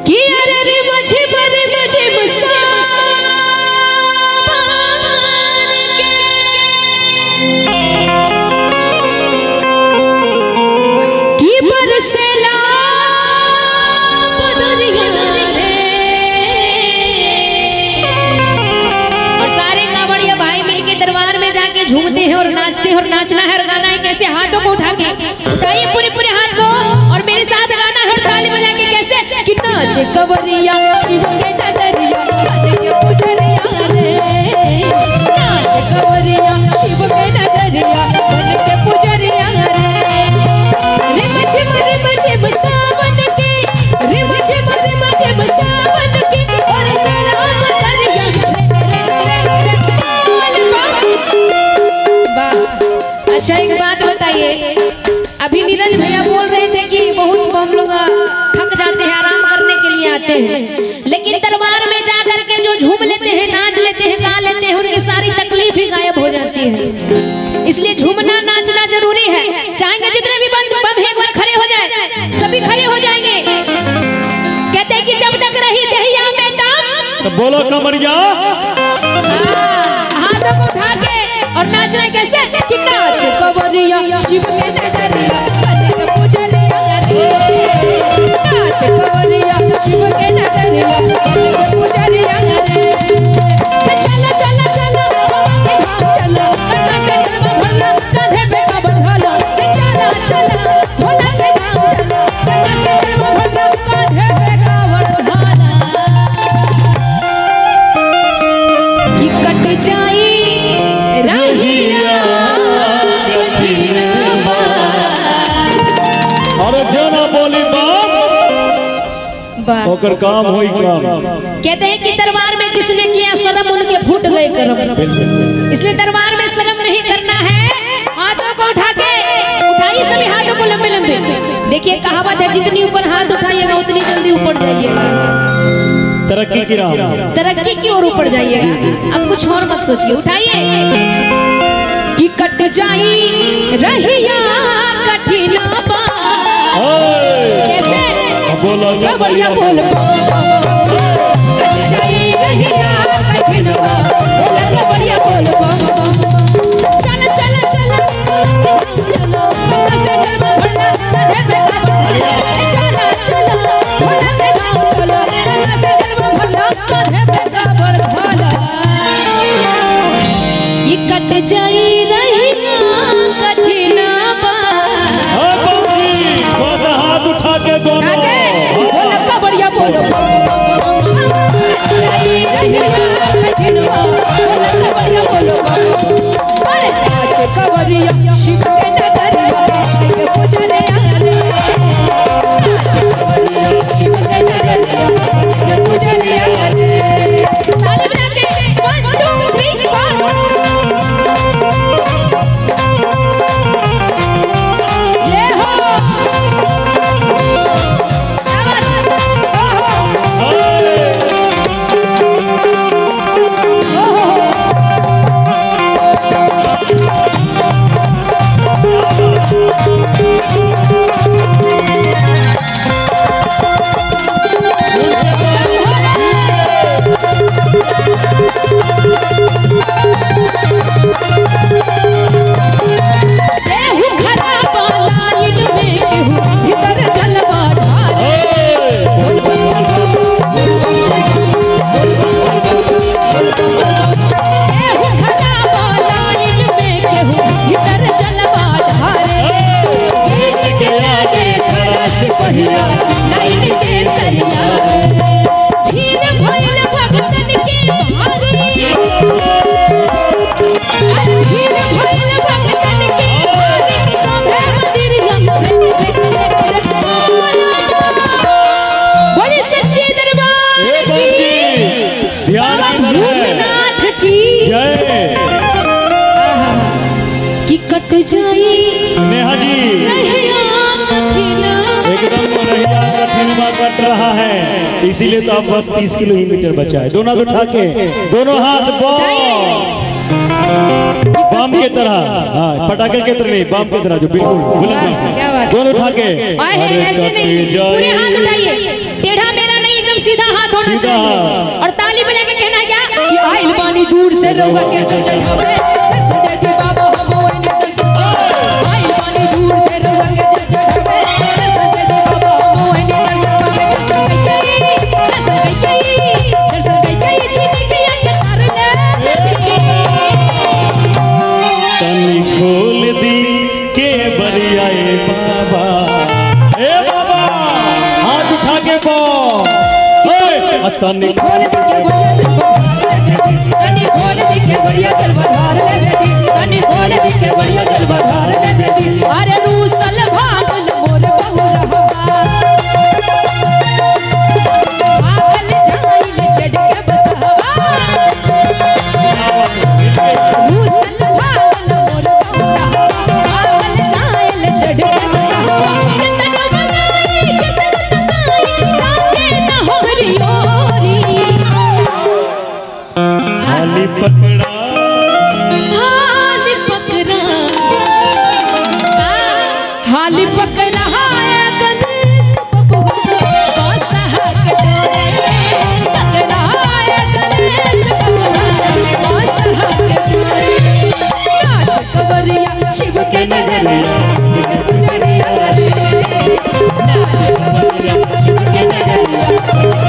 कि अरे मुझे बड़े मुझे कि बरसेला बदरिया रे। और सारे कांवड़िया भाई मिलके दरबार में जाके झूमते हैं और नाचते हैं। और नाचना है और गाना है कैसे? हाथों को उठा के उठाइए पूरे पूरे हाथ को और मेरे साथ गाना है और ताली बजा के कैसे कि नाचे कवरिया शिव के नगरिया बन के पुजरिया रे। नाचे कवरिया शिव के नगरिया बन के पुजरिया रे। रिम झिम सावन के रिम झिम सावन के और सलाम करिया रे। वाह। अच्छा एक बात बताइए, अभी नीरज भैया बोल रहे थे कि बहुत हम लोग थक जाते हैं, आराम करने के लिए आते हैं, लेकिन दरबार में जा करके जो झूम लेते हैं, नाच लेते हैं, गा लेते हैं, उनकी सारी तकलीफ ही गायब हो जाती है। इसलिए झूमना नाचना जरूरी है। चाहेंगे जितने भी बम एक बार खड़े हो जाए, सभी खड़े हो जाएंगे। कहते हैं कि जब तक रही दहिया में दम तो बोलो कमरिया, हाथों को उठा के और नाचना कैसे कि नाच कवरिया शिव के नगरिया बन के पुजरिया रे। नाच कवरिया शिव के नगरिया बन के पुजरिया रे। चला चला चला के धाम चला कन्ना से जलवा भरला कांधे पे कांवर ढाला। चला चला भोला के धाम चला कन्ना से जलवा भरला कांधे पे कांवर ढाला। कि कट जाई रहिया कठिनवा। अरे जना बोली बाप होकर काम होई काम। कहते हैं कि दरबार में जिसने किया शर्म उनके फूट गए करम। इसलिए दरबार में शर्म नहीं करना है। हाथों को उठा के उठाइए, सभी हाथों को लंबे लंबे। देखिए कहावत है, जितनी ऊपर हाथ उठाइएगा उतनी जल्दी ऊपर जाइएगा। तरक्की की राह, तरक्की की ओर ऊपर जाइएगा। अब कुछ और मत सोचिए, उठाइए कि कट जाई रहिया कठिनवा। कैसे? बोलो बढ़िया बोल। कट जाई रहिया कठिनवा, बढ़िया बोल। चल चल चल चलो कैसे जलवा भरना कांधे पे कांवर। चला चला भोला के धाम चलो कैसे जलवा भरना कांधे पे कांवर ढाला। ये कट जाई रहिया कठिनवा। हाथ उठा के दोनों बोलो का बढ़िया बोलो। कट जाई रहिया कठिनवा, बढ़िया बोलो। अरे नाच कवरिया शिव के नगरिया के पुजरिया रे। नाच कवरिया शिव के नगरिया के पुजरिया रे। ताली बजा के 1 2 3 4। ये हो कट जाई नेहा जी एकदम रहिया कठिनवा कट रहा है, इसीलिए तो आप बस 30 किलोमीटर बचा है। दोनों को उठा के दोनों हाथ बम के तरह, हाँ पटाखे के तरह नहीं, बम के तरह जो बिल्कुल बुलंद, दोनों उठा के। ऐसे नहीं, पूरे हाथ उठाइए, टेढ़ा मेरा नहीं होना चाहिए। और ताली बजा के कहना क्या कि आइल बानी दूर से रउआ के चढ़ावे दर्शन देती बाबा हम ओइने दर्शन आइल बानी दूर से रउआ के चढ़ावे दर्शन देती बाबा हम ओइने दर्शन दर्शन चीनी के अंदर तार ले तनी खोल दी के बरिया ए बाबा, ए बाबा हाथ उठा के पाओ तनी खोल दी के बढ़िया चल तनी खोल दी के बढ़िया चल बधार ले बेटी तनी खोल दी के बढ़िया चल बधार ले बेटी अरे रूसल भागल मोर बहु रहा भागल जाइल चढ़ के बसहवा रूसल भागल मोर बहु रहा भागल जाइल चढ़ के बसहवा कितना बनाई कितना तकाई काटे न होरियो हाली पकड़ा हाली पकड़ा है गणेश बबुआ बासा कटोरे पकड़ा है गणेश बबुआ बासा कटोरे नाच कवरिया शिव के नगरिया पुजरिया रे नाच कवरिया शिव के नगरिया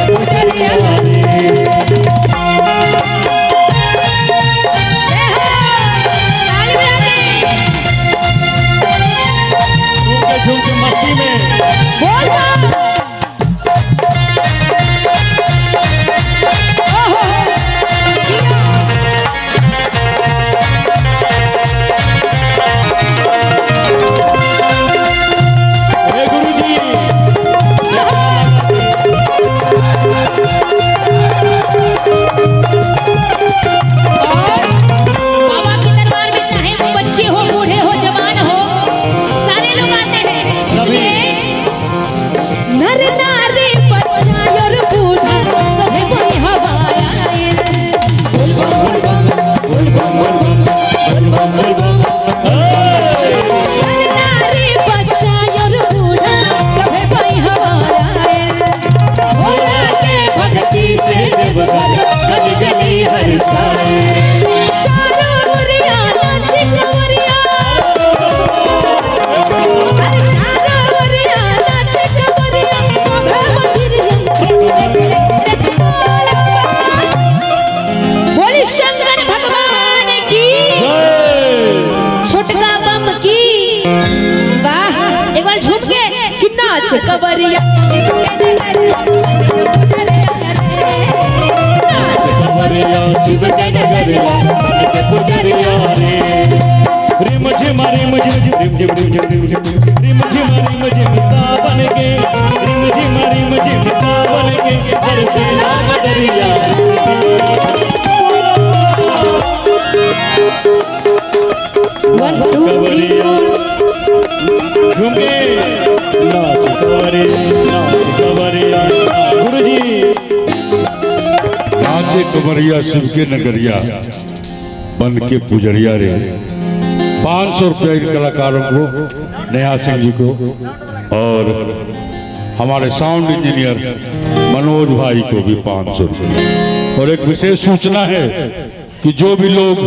पुजरिया रे झूम के मस्ती में बोल गुरुजी बाबा के दरबार में चाहे वो बच्चे हो बूढ़े हो जवान हो सारे लोग आते हैं इसलिए नर नारी बच्चा और बूढ़ा सभी कोई हवाया बोल बम बोल बम बोल बम बोल बम बोल बम नर नारी बच्चा और बूढ़ा सभी कोई हवाया भोला के भक्ति से देवघर गली गली हर साए चारों ओरिया नाचे कवरिया अरे चारों ओरिया नाचे कवरिया सभे बोली शंकर भगवान की छोटका बम की वाह एक बार झूम के कि नाच कवरिया शिव के नगरिया पुजरिया रे नाच कवरिया शिव के नगरिया पुजरिया रे रिम झिम रिम झिम रिम झिम रिम झिम रिम झिम रिम झिम सावन के रिम झिम सावन के बरसे ना दरिया वन टू थ्री झूमे नाच कवरिया गुरुजी नाचे कवरिया शिव के नगरिया बन के पुजरिया रे 500 रुपया इन कलाकारों को नेहा सिंह जी को और हमारे साउंड इंजीनियर मनोज भाई को भी 500 रुपया। और एक विशेष सूचना है कि जो भी लोग